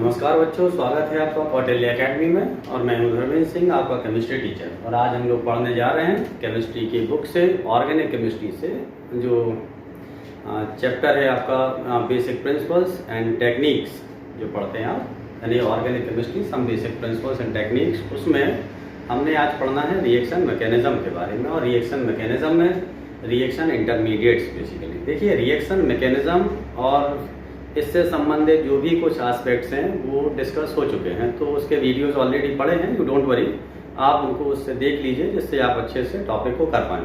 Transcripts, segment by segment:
नमस्कार बच्चों, स्वागत है आपका कौटिल्य एकेडमी में। और मैं हूं धर्मेंद्र सिंह, आपका केमिस्ट्री टीचर। और आज हम लोग पढ़ने जा रहे हैं केमिस्ट्री की बुक से, ऑर्गेनिक केमिस्ट्री से, जो चैप्टर है आपका बेसिक प्रिंसिपल्स एंड टेक्निक्स जो पढ़ते हैं आप, यानी organic chemistry some basic principles and techniques. उसमें हमने आज पढ़ना है रिएक्शन मैकेनिज्म के बारे में। और रिएक्शन मैकेनिज्म में रिएक्शन इंटरमीडिएट्स बेसिकली। देखिए, रिएक्शन मैकेनिज्म और इससे संबंधित जो भी कुछ एस्पेक्ट्स हैं वो डिस्कस हो चुके हैं, तो उसके वीडियोस ऑलरेडी पड़े हैं। यू डोंट वरी, आप उनको उससे देख लीजिए जिससे आप अच्छे से टॉपिक को कर पाएं।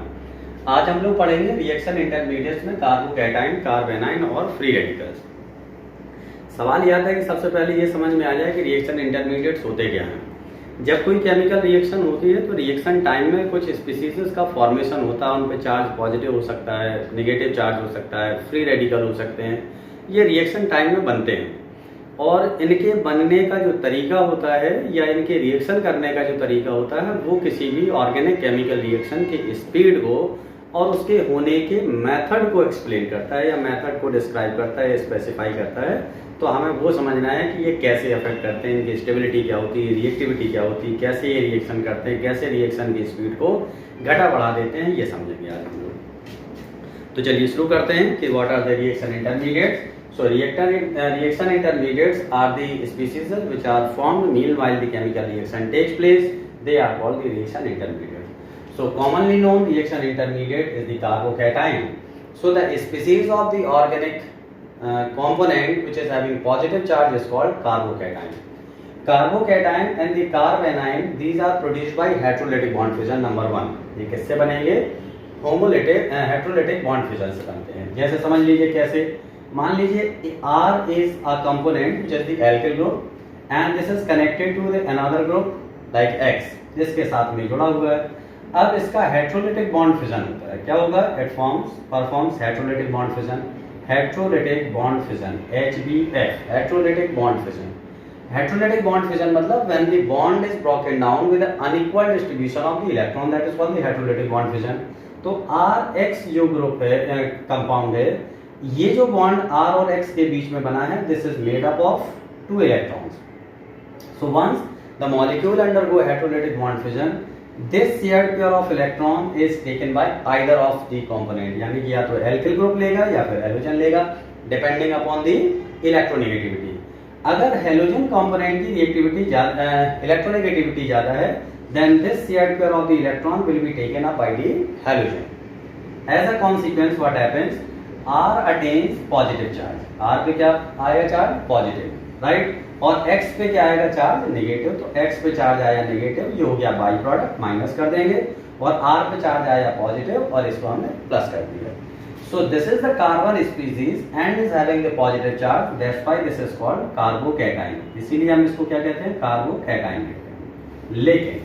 आज हम लोग पढ़ेंगे रिएक्शन इंटरमीडिएट्स में कार्बोकैटायन, कार्बेनाइन और फ्री रेडिकल्स। सवाल यह था कि सबसे पहले ये समझ में आ जाए कि रिएक्शन इंटरमीडिएट्स होते क्या हैं। जब कोई केमिकल रिएक्शन होती है तो रिएक्शन टाइम में कुछ स्पीसीज का फॉर्मेशन होता है। उन पर चार्ज पॉजिटिव हो सकता है, नेगेटिव चार्ज हो सकता है, फ्री रेडिकल हो सकते हैं। ये रिएक्शन टाइम में बनते हैं और इनके बनने का जो तरीका होता है या इनके रिएक्शन करने का जो तरीका होता है वो किसी भी ऑर्गेनिक केमिकल रिएक्शन के स्पीड को और उसके होने के मेथड को एक्सप्लेन करता है या मेथड को डिस्क्राइब करता है, स्पेसिफाई करता है। तो हमें वो समझना है कि ये कैसे अफेक्ट करते हैं, इनकी स्टेबिलिटी क्या होती है, रिएक्टिविटी क्या होती है, कैसे ये रिएक्शन करते हैं, कैसे रिएक्शन की स्पीड को घटा बढ़ा देते हैं, ये समझेंगे आज हम लोग। तो चलिए शुरू करते हैं कि what are the reaction intermediates. So reaction intermediates are the species which are formed meanwhile the chemical reaction takes place. They are called the reaction intermediates. So commonly known reaction intermediate is the carbocation. So the species of the organic component which is having positive charge is called carbocation. Carbocation and the carbanion, these are produced by heterolytic bond fission number 1. ये किससे बनेंगे? Homolytic heterolytic bond fission से बनते हैं। जैसे समझ लीजिए कैसे, मान लीजिए R is a component which is the alkyl group and this is connected to the another group like X, जिसके साथ में जुड़ा हुआ है। अब इसका हेटेरोलिटिक बॉन्ड फिशन होता है। क्या होगा? It performs heterolytic bond fission. Heterolytic bond fission HBF, heterolytic bond fission. Heterolytic bond fission मतलब when the bond is broken down with an unequal distribution of the electron, that is called the heterolytic bond fission। तो RX जो group है, compound है, ये जो bond R और X के बीच में बना है, this is made up of 2 electrons. So once the molecule undergo heterolytic bond fission, this shared pair of electron is taken by either of the component, यानी कि या तो एल्किल ग्रुप लेगा या फिर हैलोजन लेगा, डिपेंडिंग अपॉन द इलेक्ट्रोनेगेटिविटी। अगर halogen component की रिएक्टिविटी इलेक्ट्रोनेगेटिविटी ज्यादा है, then this shared pair of the electron will be taken up by the halogen. As a consequence what happens, R attains positive charge. R पे क्या आएगा? Charge positive, right. और X पे क्या आएगा? Charge negative. तो X पे charge आया नेगेटिव, ये हो गया बाई प्रोडक्ट, माइनस कर देंगे। और R पे चार्ज आया पॉजिटिव और इसको हमने प्लस कर दिया। So this is the carbon species and is having the positive charge, that's why this is called carbocation. इसीलिए हम इसको क्या कहते हैं? कार्बोकैटायन कहते हैं। लेकिन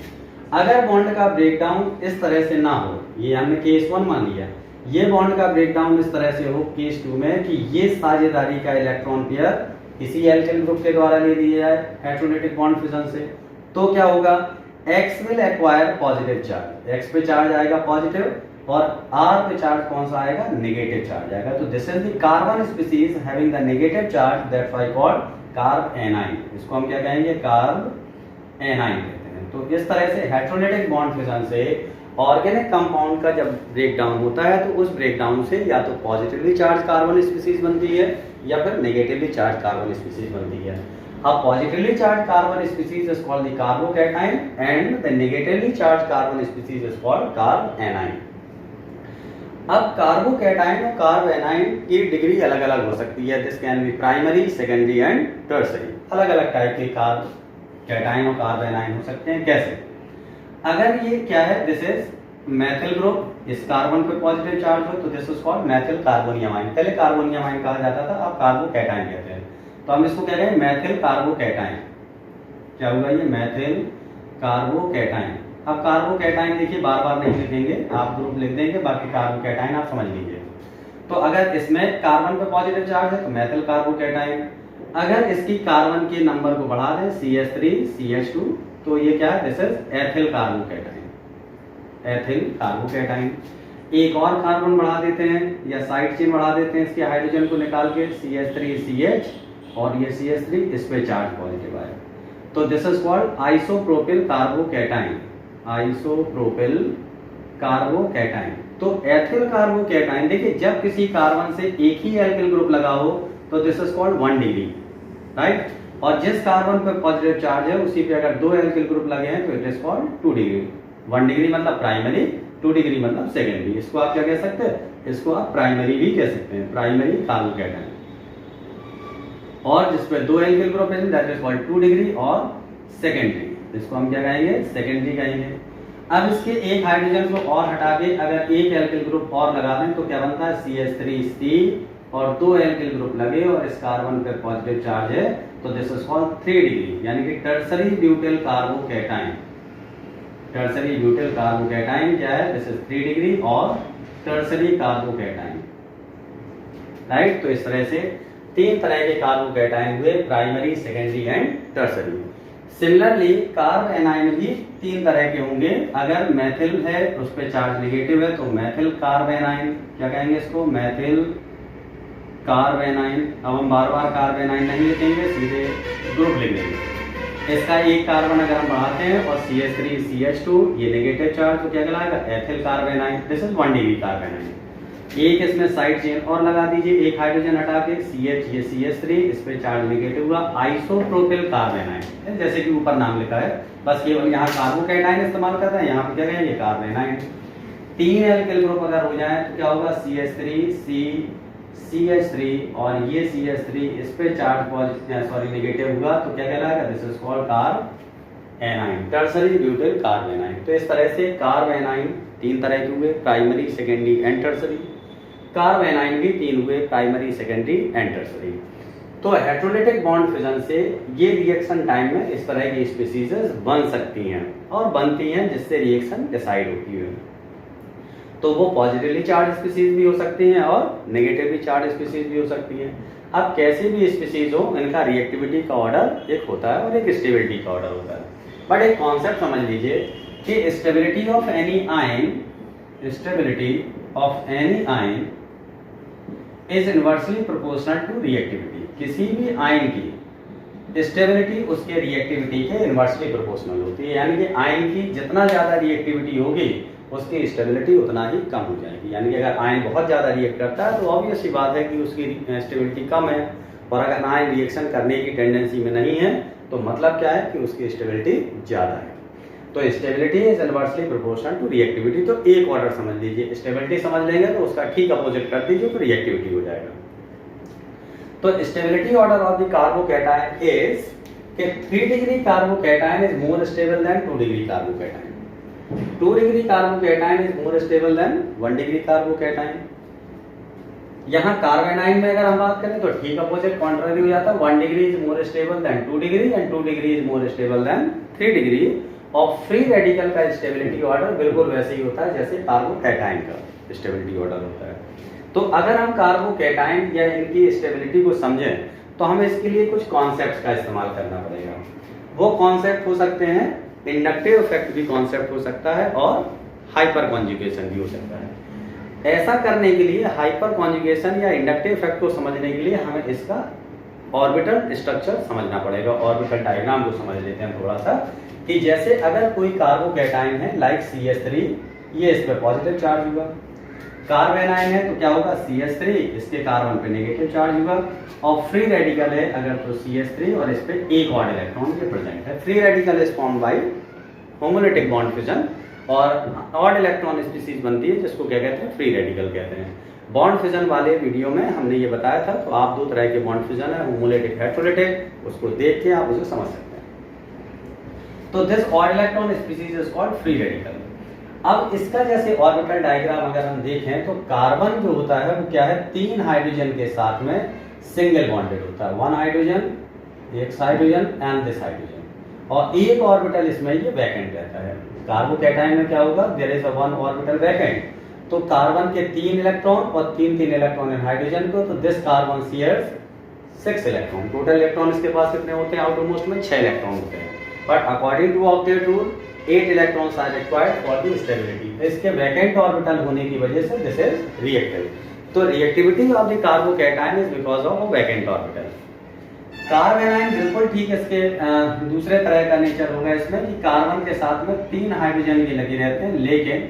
अगर बॉन्ड का ब्रेकडाउन इस तरह से ना हो, ये हमने केस 1 मान लिया, ये बॉन्ड का ब्रेकडाउन इस तरह से हो केस 2 में कि ये साझेदारी का इलेक्ट्रॉन पेयर किसी एल्किल ग्रुप के द्वारा ले लिया जाए हेटेरोलिटिक बॉन्ड फिशन से, तो क्या होगा? X will acquire positive charge. X पे चार्ज आएगा पॉजिटिव और R पे चार्ज कौन सा आएगा? नेगेटिव चार्ज आएगा। तो this is the carbon species having the negative charge, that's why called कार्बेनाइन। इसको हम क्या कहेंगे? कार्बेनाइन कहते हैं। तो इस तरह से हेटेरोलिटिक बॉन्ड फिशन से ऑर्गेनिक कंपाउंड का जब ब्रेकडाउन होता है तो उस ब्रेकडाउन से या तो पॉजिटिवली चार्ज कार्बन स्पीसीज बनती है या फिर नेगेटिवली चार्ज कार्बन स्पीसीज बनती है। अब positively charge carbon species is called the carbocation and the negatively charge carbon species is called कार्बेनाइन। अब कार्बोकैटायन और कार्बेनाइन की डिग्री अलग अलग हो सकती है। This can be primary, secondary and tertiary. अलग अलग टाइप के कार्बोकैटायन और कार्बेनाइन हो सकते हैं। कैसे? अगर ये क्या है? दिस इज मैथिल ग्रुप, इस कार्बन पे पॉजिटिव चार्ज हो तो दिस इज कॉल्ड मैथिल कार्बोनियमाइन। पहले कार्बोनियमाइन कहा जाता था, अब कार्बोकैटायन कहते हैं। तो हम इसको कह रहे हैं मैथिल कार्बोकैटायन। क्या होगा ये? मैथिल कार्बोकैटायन। अब कार्बोकैटायन देखिए बार बार नहीं लिखेंगे, आप ग्रुप लिख देंगे, बाकी कार्बोकैटायन आप समझ लीजिए। तो अगर इसमें कार्बन पे पॉजिटिव चार्ज है तो मैथिल कार्बोकैटायन। अगर इसकी कार्बन के नंबर को बढ़ा दें CH3 CH2 तो ये क्या है? This is ethyl carbocation. Ethyl carbocation. एक और कार्बन बढ़ा देते हैं या साइड चेन बढ़ा देते हैं इसके हाइड्रोजन को निकाल के CH3CH और ये CH3 इस पे चार्ज पॉजिटिव आया, तो this is called isopropyl carbocation. Isopropyl carbocation. तो एथिल कार्बोकैटाइन, देखिए जब किसी कार्बन से एक ही एल्किल ग्रुप लगा हो तो this is called 1 degree, right. और जिस कार्बन पर पॉजिटिव चार्ज है उसी पे अगर 2 एल्किल ग्रुप लगे हैं तो it is called 2 degree. 1 degree मतलब प्राइमरी, 2 डिग्री मतलब सेकेंडरी। इसको आप क्या कह सकते हैं, इसको आप प्राइमरी भी कह सकते हैं, प्राइमरी कार्बोकैटाइन। और जिसपे 2 एल्किल ग्रुप है दैट इज कॉल्ड 2 डिग्री और सेकेंडरी, इसको हम क्या कहेंगे, सेकेंडरी कहेंगे। अब इसके एक हाइड्रोजन को और हटा के अगर एक एल्किल ग्रुप और लगा दें तो क्या बनता है, CH3C और 2 एल्किल ग्रुप लगे और इस कार्बन पर पॉजिटिव चार्ज है तो दिस इज कॉल्ड 3 डिग्री, यानी कि tertiary butyl carbocation. Tertiary butyl carbocation क्या है, दिस इज 3 डिग्री और टर्सरी कार्बोकैटाइन, राइट। तो इस तरह से 3 तरह के कार्बोकैटाइन हुए, primary, secondary and tertiary. Similarly carb A9 भी 3 तरह के होंगे। अगर मेथिल है उस पर चार्ज नेगेटिव है तो मेथिल कार्ब एनाइन, क्या कहेंगे इसको, मेथिल कार्ब एनाइन। अब हम बार बार कार्ब एनाइन नहीं लिखेंगे, सीधे ग्रुप लिख देंगे। इसका एक कार्बन अगर हम बढ़ाते हैं और CH3 CH2 ये नेगेटिव चार्ज तो क्या कहलाएगा, ethyl carb A9. This is 1 degree carb A9. एक इसमें साइड चेन और लगा दीजिए, एक हाइड्रोजन हटा के CH ये CH3 इस पे चार्ज नेगेटिव हुआ, आइसोप्रोपिल कार्ब एनाइन, जैसे कि ऊपर नाम लिखा है, बस केवल यहाँ कार्बोकैटाइन इस्तेमाल करते हैं, यहाँ पे क्या कहेंगे, कार्ब एनाइन। 3 एल्किल ग्रुप अगर हो जाए तो क्या होगा, CH3 CH3 और ये CH3 इस पे चार्ज नेगेटिव हुआ तो क्या कहलाएगा, this is called carb A9, tertiary butyl carb A9. तो इस तरह से कार्ब एनाइन 3 तरह के हुए, primary, secondary and tertiary. Carb A9 भी 3 हुए, प्राइमरी, सेकेंडरी एंड टर्सरी। तो हेटेरोलिटिक बॉन्ड फिजन से ये रिएक्शन टाइम में इस तरह की स्पीसीज बन सकती हैं और बनती हैं जिससे रिएक्शन डिसाइड होती है। तो वो पॉजिटिवली चार्ज स्पीसीज भी हो सकती हैं और नेगेटिवली चार्ज स्पीसीज भी हो सकती हैं। अब कैसे भी स्पीसीज हो, इनका रिएक्टिविटी का ऑर्डर एक होता है और एक स्टेबिलिटी का ऑर्डर होता है। बट एक कॉन्सेप्ट समझ लीजिए कि stability of any ion, stability of any ion is inversely proportional to reactivity. किसी भी आयन की स्टेबिलिटी उसके रिएक्टिविटी के इनवर्सली प्रोपोर्शनल होती है, यानी कि आयन की जितना ज्यादा रिएक्टिविटी होगी उसकी स्टेबिलिटी उतना ही कम हो जाएगी। यानी कि अगर आयन बहुत ज्यादा रिएक्ट करता है तो ऑब्वियस सी बात है कि उसकी स्टेबिलिटी कम है, और अगर आयन रिएक्शन करने की टेंडेंसी में नहीं है तो मतलब क्या है कि उसकी स्टेबिलिटी ज्यादा है। तो stability is inversely proportional to reactivity. तो एक ऑर्डर समझ लीजिए, स्टेबिलिटी समझ लेंगे तो उसका ठीक अपोजिट कर दीजिए तो रिएक्टिविटी हो जाएगा। तो stability order of the carbocation is कि 3 degree carbocation is more stable then 2 degree carbocation. 2 degree carbocation is more stable then 1 degree carbocation. यहाँ कार्बेनाइन में अगर हम बात करें तो ठीक अपोजिट कॉन्ट्ररी हो जाता है, 1 degree is more stable then 2 degree and 2 degree is more stable then 3 degree. और फ्री रेडिकल का स्टेबिलिटी ऑर्डर बिल्कुल वैसे ही होता है जैसे कार्बोकैटायन का स्टेबिलिटी ऑर्डर होता है। तो अगर हम कार्बोकैटायन या इनकी स्टेबिलिटी को समझें तो हमें इसके लिए कुछ कॉन्सेप्ट्स का इस्तेमाल करना पड़ेगा। वो कॉन्सेप्ट हो सकते हैं, इंडक्टिव इफेक्ट भी कॉन्सेप्ट हो सकता है और हाइपर कॉन्जुगेशन भी हो सकता है। ऐसा करने के लिए हाइपर कॉन्जुगेशन या इंडक्टिव इफेक्ट को समझने के लिए हमें इसका ऑर्बिटल स्ट्रक्चर समझना पड़ेगा। ऑर्बिटल डायग्राम को समझ लेते हैं थोड़ा सा, कि जैसे अगर कोई कार्बोकैटायन है लाइक CH3, ये इस पे पॉजिटिव चार्ज हुआ, कार्बेनाइन है तो क्या होगा, CH3 इसके कार्बन पे नेगेटिव चार्ज हुआ, और फ्री रेडिकल है अगर तो CH3 और इस पे एक और इलेक्ट्रॉन के प्रेजेंट है। Free radical is formed by homolytic bond fission, और ऑड इलेक्ट्रॉन स्पीसीज बनती है जिसको क्या कहते हैं, फ्री रेडिकल कहते हैं। बॉन्ड फिजन वाले वीडियो में हमने ये बताया था, तो आप 2 तरह के बॉन्ड फिजन है, होमोलिटिक, हेटेरोलिटिक, उसको देख के आप उसे समझ सकते हैं। तो this odd electron species is called free radical. अब इसका जैसे ऑर्बिटल डायग्राम अगर हम देखें तो कार्बन जो होता है वो क्या है, 3 हाइड्रोजन के साथ में सिंगल बॉन्डेड होता है, 1 हाइड्रोजन, एक हाइड्रोजन एंड दिस हाइड्रोजन, और एक ऑर्बिटल इसमें ये वैकेंट रहता है। कार्बोकैटायन में क्या होगा, there is a 1 orbital vacant, तो कार्बन के 3 इलेक्ट्रॉन और 3 इलेक्ट्रॉन है हाइड्रोजन को, तो this carbon shares 6 electron. Total electron इसके पास कितने होते हैं, आउटरमोस्ट में 6 इलेक्ट्रॉन होते हैं, but according to octet rule 8 electrons are required for the stability. इसके वैकेंट ऑर्बिटल होने की वजह से दिस इज रिएक्टिव। तो reactivity of the carbocation is because of a vacant orbital. Carbon ion बिल्कुल ठीक इसके दूसरे तरह का नेचर होगा इसमें कि कार्बन के साथ में 3 हाइड्रोजन ये लगे रहते हैं, लेकिन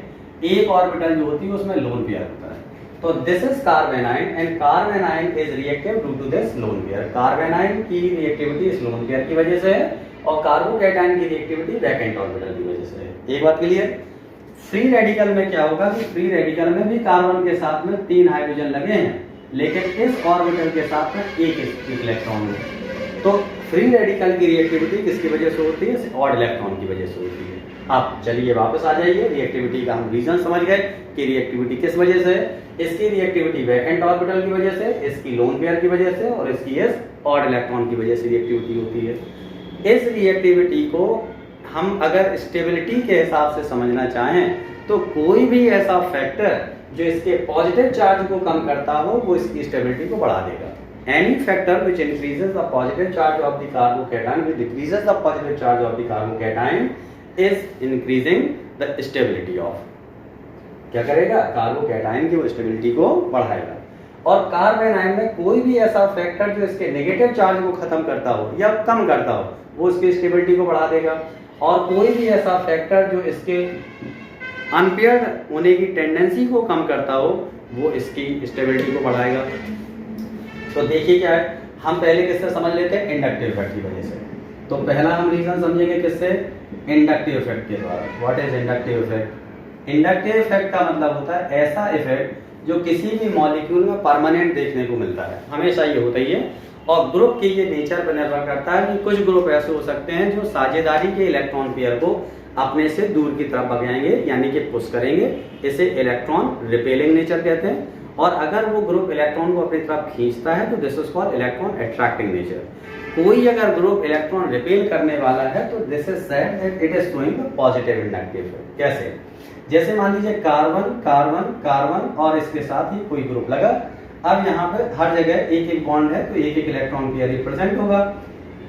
एक ऑर्बिटल जो होती है उसमें लोन पेयर होता है। तो this is carbon ion and carbon ion is reactive due to this lone pair. Carbon ion की रिएक्टिविटी इस लोन पेयर की वजह से है और कार्बोकैटायन की रिएक्टिविटी वैकेंट ऑर्बिटल की वजह से है। एक बात क्लियर। फ्री रेडिकल में क्या होगा कि फ्री रेडिकल में भी कार्बन के साथ में 3 हाइड्रोजन लगे हैं, लेकिन इस ऑर्बिटल के साथ में एक इलेक्ट्रॉन है। तो फ्री रेडिकल की रिएक्टिविटी किसकी वजह से होती है? ऑड इलेक्ट्रॉन की वजह से होती है। अब चलिए वापस आ जाइए, रिएक्टिविटी का हम रीजन समझ गए कि रिएक्टिविटी किस वजह से है। इसकी रिएक्टिविटी वैकेंट ऑर्बिटल की वजह से, इसकी लोन पेयर की वजह से और इसकी इस ऑड इलेक्ट्रॉन की वजह से रिएक्टिविटी होती है। इस रिएक्टिविटी को हम अगर स्टेबिलिटी के हिसाब से समझना चाहें तो कोई भी ऐसा फैक्टर जो इसके पॉजिटिव चार्ज को कम करता हो वो इसकी स्टेबिलिटी को बढ़ा देगा। Any factor which increases the positive charge of the carbocation which decreases the positive charge of the carbocation is increasing the stability of, क्या करेगा? कार्बोकैटायन की वो स्टेबिलिटी को बढ़ाएगा। और कार्बन आयन में कोई भी ऐसा फैक्टर जो इसके नेगेटिव चार्ज को खत्म करता हो या कम करता हो वो इसकी स्टेबिलिटी को बढ़ा देगा। और कोई भी ऐसा फैक्टर जो इसके अनपेयर्ड होने की टेंडेंसी को कम करता हो वो इसकी स्टेबिलिटी को बढ़ाएगा। तो देखिए क्या है, हम पहले किससे समझ लेते हैं? इंडक्टिव इफेक्ट की वजह से। तो पहला हम रीजन समझेंगे किससे? इंडक्टिव इफेक्ट के द्वारा। What is inductive effect? Inductive effect का मतलब होता है ऐसा इफेक्ट जो किसी भी मॉलिक्यूल में परमानेंट देखने को मिलता है, हमेशा ये होता ही है। और ग्रुप के ये नेचर पर निर्भर करता है कि कुछ ग्रुप ऐसे हो सकते हैं जो साझेदारी के इलेक्ट्रॉन पेयर को अपने से दूर की तरफ भगाएंगे, यानी कि पुश करेंगे। इसे इलेक्ट्रॉन रिपेलिंग नेचर कहते हैं। और अगर वो ग्रुप इलेक्ट्रॉन को अपनी तरफ खींचता है तो this is called electron attracting nature. कोई अगर ग्रुप इलेक्ट्रॉन रिपेल करने वाला है तो this is said that it is showing the positive inductive effect. कैसे? जैसे मान लीजिए कार्बन कार्बन कार्बन और इसके साथ ही कोई ग्रुप लगा। अब यहाँ पे हर जगह एक एक बॉन्ड है तो एक एक इलेक्ट्रॉन पेयर रिप्रेजेंट होगा।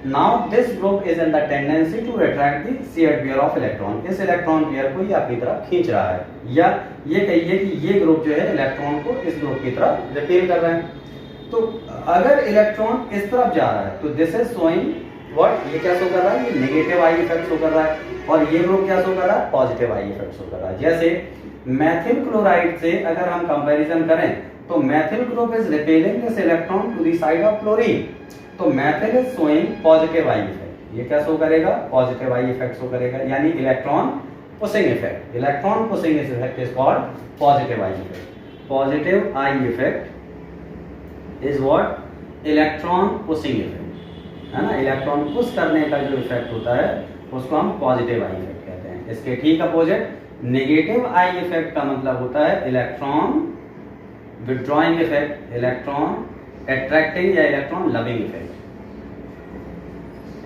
Now this group is in the tendency to attract the shared pair of electron। इस इलेक्ट्रॉन पेयर को ये अपनी तरफ खींच रहा है, या ये कहिए कि ये ग्रुप जो है इलेक्ट्रॉन को इस ग्रुप की तरफ रिपेल कर रहे हैं। तो अगर इलेक्ट्रॉन इस तरफ जा रहा है तो दिस इज शोइंग व्हाट? ये क्या शो कर रहा है? ये नेगेटिव आई इफेक्ट शो कर रहा है। और ये ग्रुप क्या शो कर रहा है? पॉजिटिव आई इफेक्ट शो कर रहा है। जैसे मैथिल क्लोराइड से अगर हम कंपैरिजन करें तो methyl group is repelling this electron to the side of chlorine. तो methyl is showing positive I effect. ये क्या शो करेगा? पॉजिटिव आई इफेक्ट शो करेगा, यानी electron pushing effect. Electron pushing effect is called positive I effect. Positive I effect is what? Electron pushing effect, है ना। Electron push करने का जो इफेक्ट होता है उसको हम पॉजिटिव आई इफेक्ट कहते हैं। इसके ठीक अपोजिट नेगेटिव आई इफेक्ट का मतलब होता है electron withdrawing effect, electron attracting या इलेक्ट्रॉन लविंग इफेक्ट।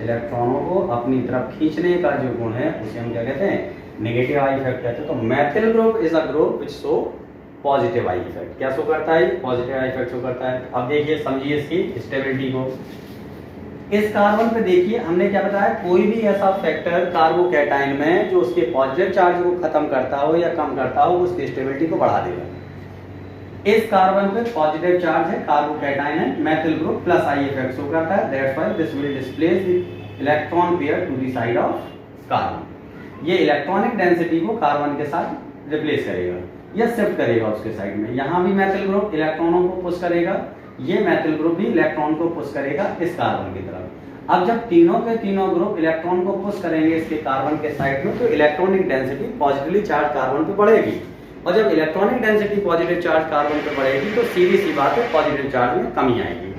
इलेक्ट्रॉनों को अपनी तरफ खींचने का जो गुण है उसे हम क्या कहते हैं? नेगेटिव आई इफेक्ट कहते हैं। तो methyl group is a group which show positive I effect. क्या शो करता है? पॉजिटिव आई इफेक्ट शो करता है। अब देखिए, समझिए इसकी स्टेबिलिटी को। इस कार्बन पे देखिए हमने क्या बताया, कोई भी ऐसा फैक्टर कार्बोकैटायन में जो उसके पॉजिटिव चार्ज को खत्म करता हो या कम करता हो उसकी स्टेबिलिटी को बढ़ा देगा। इस कार्बन पे पॉजिटिव चार्ज है, कार्बोकैटायन है, methyl group plus I effect show करता है। That's why this will displace the electron pair to the side of carbon. ये इलेक्ट्रॉनिक डेंसिटी को कार्बन के साथ रिप्लेस करेगा या शिफ्ट करेगा उसके साइड में। यहाँ भी मैथिल ग्रुप इलेक्ट्रॉनों को पुश करेगा, ये मैथिल ग्रुप भी इलेक्ट्रॉन को पुश करेगा इस कार्बन की तरफ। अब जब तीनों के तीनों ग्रुप इलेक्ट्रॉन को पुश करेंगे इसके कार्बन के साइड में तो electronic density positively charge carbon पे बढ़ेगी। और जब electronic density positive charge carbon पे बढ़ेगी तो सीधी सी बात है पॉजिटिव चार्ज में कमी आएगी।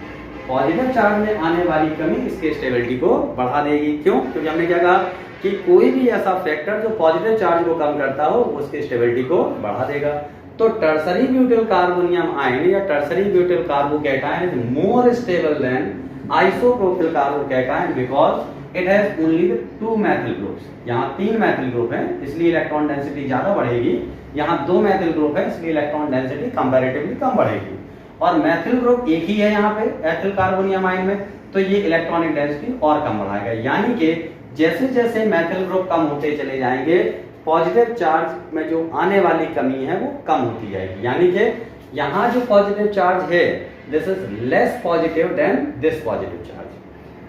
पॉजिटिव चार्ज में आने वाली कमी इसके स्टेबिलिटी को बढ़ा देगी। क्यों? क्योंकि हमने क्या कहा कि कोई भी ऐसा फैक्टर जो पॉजिटिव चार्ज को कम करता हो उसकी स्टेबिलिटी को बढ़ा देगा। तो टर्सरी ब्यूटिल कार्बोनियम आयन या tertiary butyl carbocation is more stable then isopropyl carbocation because it has only 2 Maithil groups. यहाँ 3 मैथिल ग्रुप हैं इसलिए इलेक्ट्रॉन डेंसिटी ज्यादा बढ़ेगी। यहाँ 2 मैथिल ग्रुप है इसलिए इलेक्ट्रॉन डेंसिटी कंपैरेटिवली कम बढ़ेगी। और मैथिल ग्रुप एक ही है यहाँ पे एथिल कार्बोनियम आयन में, तो ये इलेक्ट्रॉनिक डेंसिटी और कम बढ़ाएगा। यानी कि जैसे जैसे मैथिल ग्रुप कम होते चले जाएंगे पॉजिटिव चार्ज में जो आने वाली कमी है वो कम होती जाएगी। यानी कि यहाँ जो पॉजिटिव चार्ज है this is less positive than this positive charge.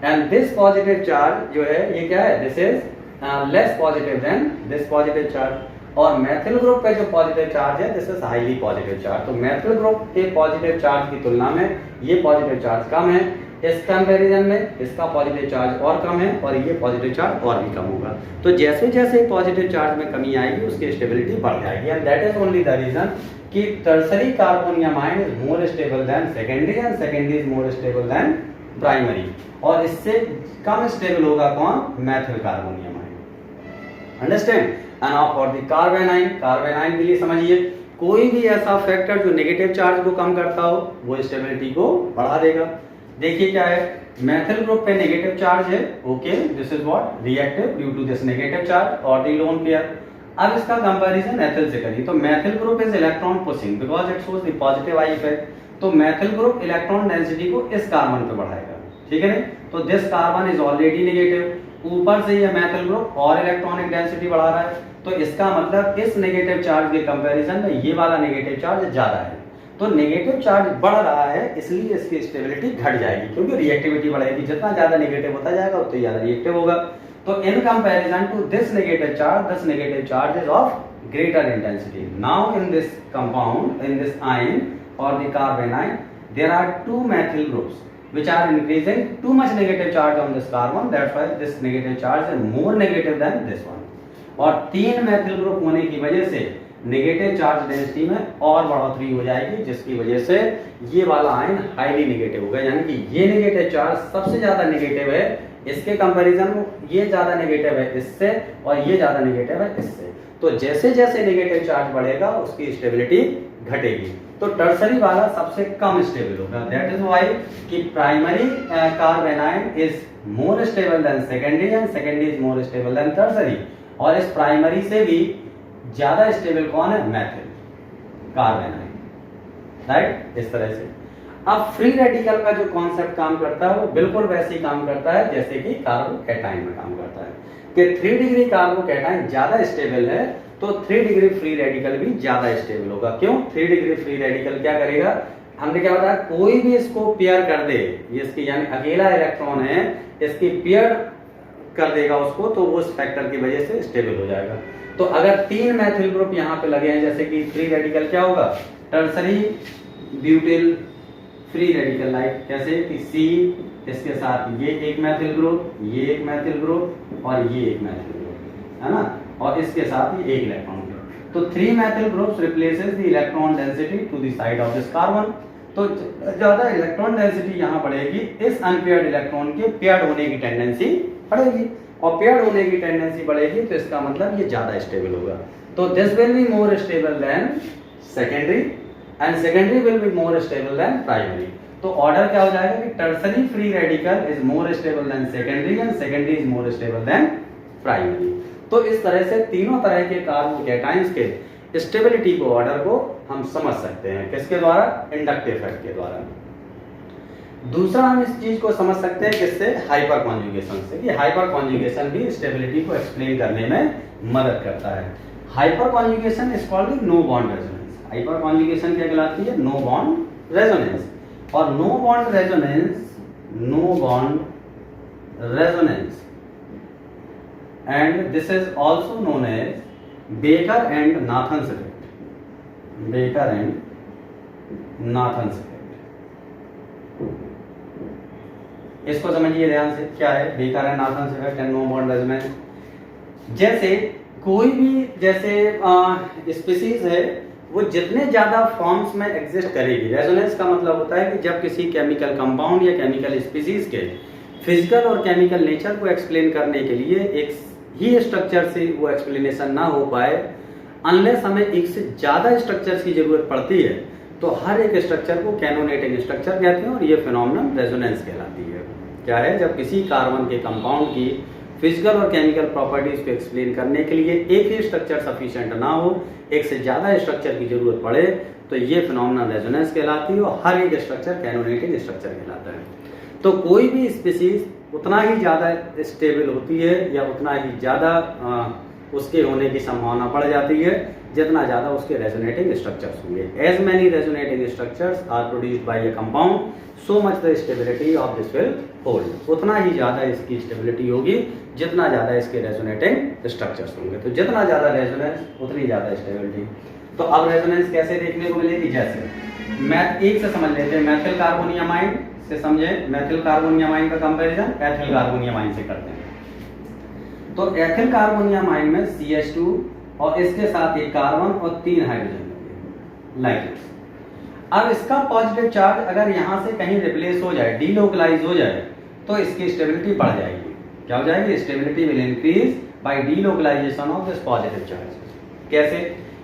And this positive charge जो है ये क्या है, this is less positive than this positive charge. और मेथिल ग्रुप पे जो पॉजिटिव चार्ज है this is highly positive charge. तो मेथिल ग्रुप के पॉजिटिव चार्ज की तुलना में ये पॉजिटिव चार्ज कम है, इस कंपैरिजन में इसका पॉजिटिव चार्ज और कम है और ये पॉजिटिव चार्ज और भी कम होगा। तो जैसे जैसे पॉजिटिव चार्ज में कमी आएगी उसकी स्टेबिलिटी बढ़ जाएगी। And that is only the reason कि tertiary carbonium ion is more stable than secondary and secondary is more stable than primary. और इससे कम स्टेबल होगा कौन, methyl carbonium ion. Understand. And now for the carbanion, carbanion के लिए समझिए कोई भी ऐसा फैक्टर जो नेगेटिव चार्ज को कम करता हो वो स्टेबिलिटी को बढ़ा देगा। देखिए क्या है, मेथिल ग्रुप पे नेगेटिव चार्ज है, okay, this is what reactive due to this negative charge और द लोन पेयर। अब इसका कंपैरिजन एथिल से करिए तो methyl group is electron pushing because it shows the positive I effect. तो methyl group electron density को इस carbon पे बढ़ाएगा, ठीक है ना। तो this carbon is already negative, ऊपर से ये मेथिल ग्रुप और इलेक्ट्रॉनिक डेंसिटी बढ़ा रहा है, तो इसका मतलब इस नेगेटिव चार्ज के कंपैरिजन में ये वाला नेगेटिव चार्ज ज्यादा है। तो नेगेटिव चार्ज बढ़ रहा है इसलिए इसकी स्टेबिलिटी घट जाएगी क्योंकि रिएक्टिविटी बढ़ेगी, जितना ज्यादा नेगेटिव होता जाएगा उतना ज्यादा रिएक्टिव होगा। तो in comparison to this negative charge, this negative charge is of greater intensity. Now in this compound, in this ion or the carbanion, there are two methyl groups which are increasing too much negative charge on this carbon. That's why this negative charge is more negative than this one. और तीन methyl group होने की वजह से negative charge density में और बढ़ोतरी हो जाएगी, जिसकी वजह से ये वाला आयन हाईली नेगेटिव होगा। यानी कि ये नेगेटिव चार्ज सबसे ज्यादा नेगेटिव है, इसके कंपैरिजन में ये ज्यादा नेगेटिव है इससे और ये ज्यादा नेगेटिव है इससे। तो जैसे जैसे नेगेटिव चार्ज बढ़ेगा उसकी स्टेबिलिटी घटेगी। तो टर्सरी वाला सबसे कम स्टेबल होगा। दैट इज व्हाई कि primary कार्बेनाइन is more stable than secondary and secondary is more stable then tertiary. और इस प्राइमरी से भी ज्यादा स्टेबल कौन है, मेथिल कार्बेनाइन, राइट। इस तरह से अब फ्री रेडिकल का जो कॉन्सेप्ट काम करता है वो बिल्कुल वैसे ही काम करता है जैसे कि कार्बोकैटायन में काम करता है कि 3 डिग्री कार्बोकैटायन ज्यादा स्टेबल है तो 3 डिग्री फ्री रेडिकल भी ज्यादा स्टेबल होगा। क्यों, 3 डिग्री फ्री रेडिकल क्या करेगा, हमने क्या बताया, कोई भी इसको पेयर कर दे, इसकी यानी अकेला इलेक्ट्रॉन है इसकी पेयर कर देगा उसको, तो वो उस फैक्टर की वजह से स्टेबल हो जाएगा। तो अगर 3 मेथिल ग्रुप यहाँ पे लगे हैं जैसे कि फ्री रेडिकल क्या होगा, tertiary butyl free radical, like कैसे कि C इसके साथ ये एक मेथिल ग्रुप, ये एक मेथिल ग्रुप और ये एक मेथिल ग्रुप, है ना, और इसके साथ ये एक इलेक्ट्रॉन ग्रुप। तो 3 methyl groups replaces the electron density to the side of this carbon. तो ज्यादा इलेक्ट्रॉन डेंसिटी यहाँ बढ़ेगी, इस अनपेयर्ड इलेक्ट्रॉन के पेयर्ड होने की टेंडेंसी बढ़ेगी और पेयर्ड होने की टेंडेंसी बढ़ेगी तो इसका मतलब ये ज्यादा स्टेबल होगा। तो this will be more stable than secondary and secondary will be more stable than primary. तो ऑर्डर क्या हो जाएगा कि tertiary free radical is more stable than secondary and secondary is more stable than primary. तो इस तरह से तीनों तरह के कार्बोकैटायंस के स्टेबिलिटी को, ऑर्डर को हम समझ सकते हैं किसके द्वारा, इंडक्टिव इफेक्ट के द्वारा। दूसरा हम इस चीज को समझ सकते हैं किससे, हाइपर कॉन्जुगेशन से, कि हाइपर कॉन्जुगेशन भी स्टेबिलिटी को एक्सप्लेन करने में मदद करता है। Hyperconjugation is called no bond resonance. Hyperconjugation क्या कहलाती है, नो बॉन्ड रेजोनेंस। और no bond resonance, no bond resonance and this is also known as Baker and Nathan's effect. Baker and Nathan's effect, इसको समझिए ध्यान से, क्या है Baker and Nathan's effect and no bond resonance. जैसे कोई भी जैसे स्पीसीज है वो जितने ज्यादा फॉर्म्स में एग्जिस्ट करेगी, रेजोनेंस का मतलब होता है कि जब किसी केमिकल कंपाउंड या केमिकल स्पीसीज के फिजिकल और केमिकल नेचर को एक्सप्लेन करने के लिए एक ही स्ट्रक्चर से वो एक्सप्लेनेशन ना हो पाए, अनलेस हमें एक से ज्यादा स्ट्रक्चर्स की जरूरत पड़ती है, तो हर एक स्ट्रक्चर को कैनोनेटिंग स्ट्रक्चर कहते हैं और ये फिनोमेनन रेजोनेंस कहलाती है। क्या है, जब किसी कार्बन के कंपाउंड की फिजिकल और केमिकल प्रॉपर्टीज को एक्सप्लेन करने के लिए एक ही स्ट्रक्चर सफिशिएंट ना हो, एक से ज्यादा स्ट्रक्चर की जरूरत पड़े, तो ये फिनोमेनन रेजोनेंस कहलाती है और हर एक स्ट्रक्चर कैनोनेटिंग स्ट्रक्चर कहलाता है। तो कोई भी स्पीसीज उतना ही ज्यादा स्टेबल होती है या उतना ही ज्यादा उसके होने की संभावना बढ़ जाती है जितना ज़्यादा उसके रेजोनेटिंग स्ट्रक्चर्स होंगे। As many resonating structures are produced by a compound so much the stability of this will hold. उतना ही ज़्यादा इसकी स्टेबिलिटी होगी जितना ज़्यादा इसके रेजोनेटिंग स्ट्रक्चर्स होंगे। तो जितना ज़्यादा रेजोनेंस उतनी ज़्यादा स्टेबिलिटी। तो अब रेजोनेंस कैसे देखने को मिलेगी, जैसे मैथ एक से समझ लेते हैं, मैथिल कार्बोनियमाइन से समझे। मैथिल कार्बोनियमाइन का कंपैरिजन एथिल कार्बोनियमाइन से करते हैं। तो एथिल कार्बोनियमाइन में CH2 और इसके साथ एक कार्बन और 3 हाइड्रोजन लाइक दिस। अब इसका पॉजिटिव चार्ज अगर यहां से कहीं रिप्लेस हो जाए, डीलोकलाइज हो जाए, तो इसकी स्टेबिलिटी बढ़ जाएगी। क्या हो जाएगी? Stability will increase by delocalization of this positive charge. कैसे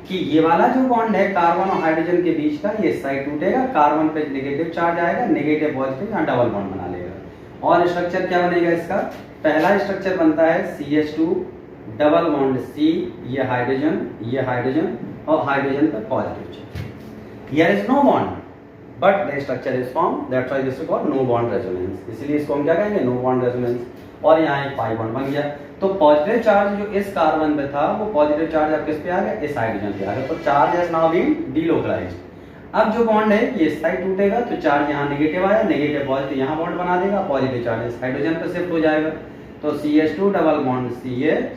कि ये वाला जो बॉन्ड है कार्बन और हाइड्रोजन के बीच का, ये साइड टूटेगा, कार्बन पे नेगेटिव चार्ज आएगा, नेगेटिव पॉजिटिव यहाँ डबल बॉन्ड बना लेगा। और स्ट्रक्चर क्या बनेगा इसका? पहला स्ट्रक्चर बनता है CH2 डबल बॉन्ड C, ये हाइड्रोजन और हाइड्रोजन पे positive charge. Here is no bond but the structure is form, that's why this is called no bond resonance. इसलिए इसको हम क्या कहेंगे? No bond resonance. और यहाँ एक पाई बॉन्ड बन गया। तो पॉजिटिव चार्ज जो इस कार्बन पे था वो पॉजिटिव चार्ज अब किस पे आ गया? इस हाइड्रोजन पे आ गया। तो charge has now been delocalized. अब जो बॉन्ड है ये इस साइड टूटेगा तो चार्ज यहाँ नेगेटिव आया, नेगेटिव पॉजिटिव यहाँ बॉन्ड बना देगा, पॉजिटिव चार्ज इस हाइड्रोजन पे शिफ्ट हो जाएगा। तो CH2 double bond CH,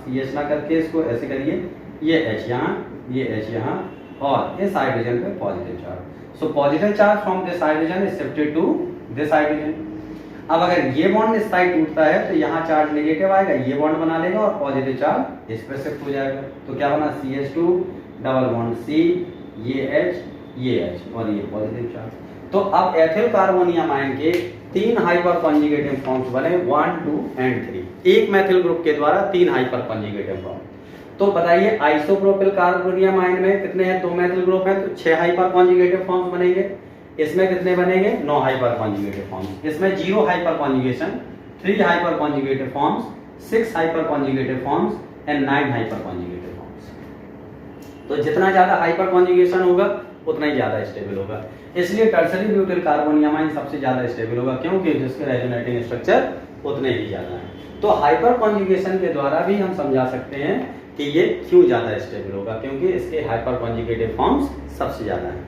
CH ना करके इसको ऐसे करिए, ये H यहाँ, ये H यहाँ, और इस हाइड्रोजन पे positive charge. So positive charge from this hydrogen is shifted to this hydrogen. अब अगर ये बॉन्ड इस साइड टूटता है तो यहाँ चार्ज नेगेटिव आएगा, ये बॉन्ड बना लेगा और पॉजिटिव चार्ज इस पे शिफ्ट हो जाएगा। तो क्या बना? CH2 डबल बॉन्ड C, ये H, ये H और ये पॉजिटिव चार्ज। तो अब एथिल कार्बोनियमाइन के 3 हाइपर कॉन्जुगेटिव फॉर्म्स बने, 1, 2 एंड 3। एक मैथिल ग्रुप के द्वारा 3 हाइपर कॉन्जुगेटिव फॉर्म। तो बताइए आइसोप्रोपिल कार्बोनियमाइन में कितने हैं? 2 मैथिल ग्रुप हैं तो 6 हाइपर कॉन्जुगेटिव फॉर्म्स बनेंगे। इसमें कितने बनेंगे? 9 हाइपर कॉन्जुगेटिव फॉर्म्स। इसमें 0 hyper conjugation, 3 hyper conjugative forms, 6 hyper conjugative forms and 9 hyper conjugative forms. तो जितना ज्यादा हाइपर कॉन्जुगेशन होगा उतना ही ज्यादा स्टेबल होगा। इसलिए टर्सरी ब्यूटिल कार्बोनियमाइन सबसे ज्यादा स्टेबल होगा, क्योंकि जिसके रेजोनेटिंग स्ट्रक्चर उतने ही ज्यादा हैं। तो हाइपर कॉन्जुगेशन के द्वारा भी हम समझा सकते हैं कि ये क्यों ज्यादा स्टेबल होगा, क्योंकि इसके हाइपर कॉन्जुगेटिव फॉर्म्स सबसे ज्यादा हैं।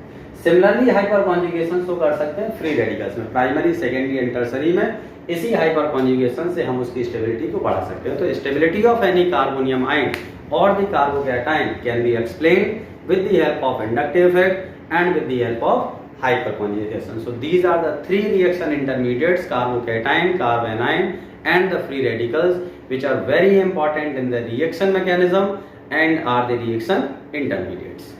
सिमिलरली हाइपर कॉन्जुगेशन शो कर सकते हैं फ्री रेडिकल्स में, प्राइमरी, सेकेंडरी एंड टर्सरी में। इसी हाइपर कॉन्जुगेशन से हम उसकी स्टेबिलिटी को बढ़ा सकते हैं। तो stability of any carbonium ion और the carbocation can be explained with the help of inductive effect and with the help of hyperconjugation. So these are the 3 reaction intermediates, carbocation, carbanion and the free radicals, which are very important in the reaction mechanism and are the reaction intermediates.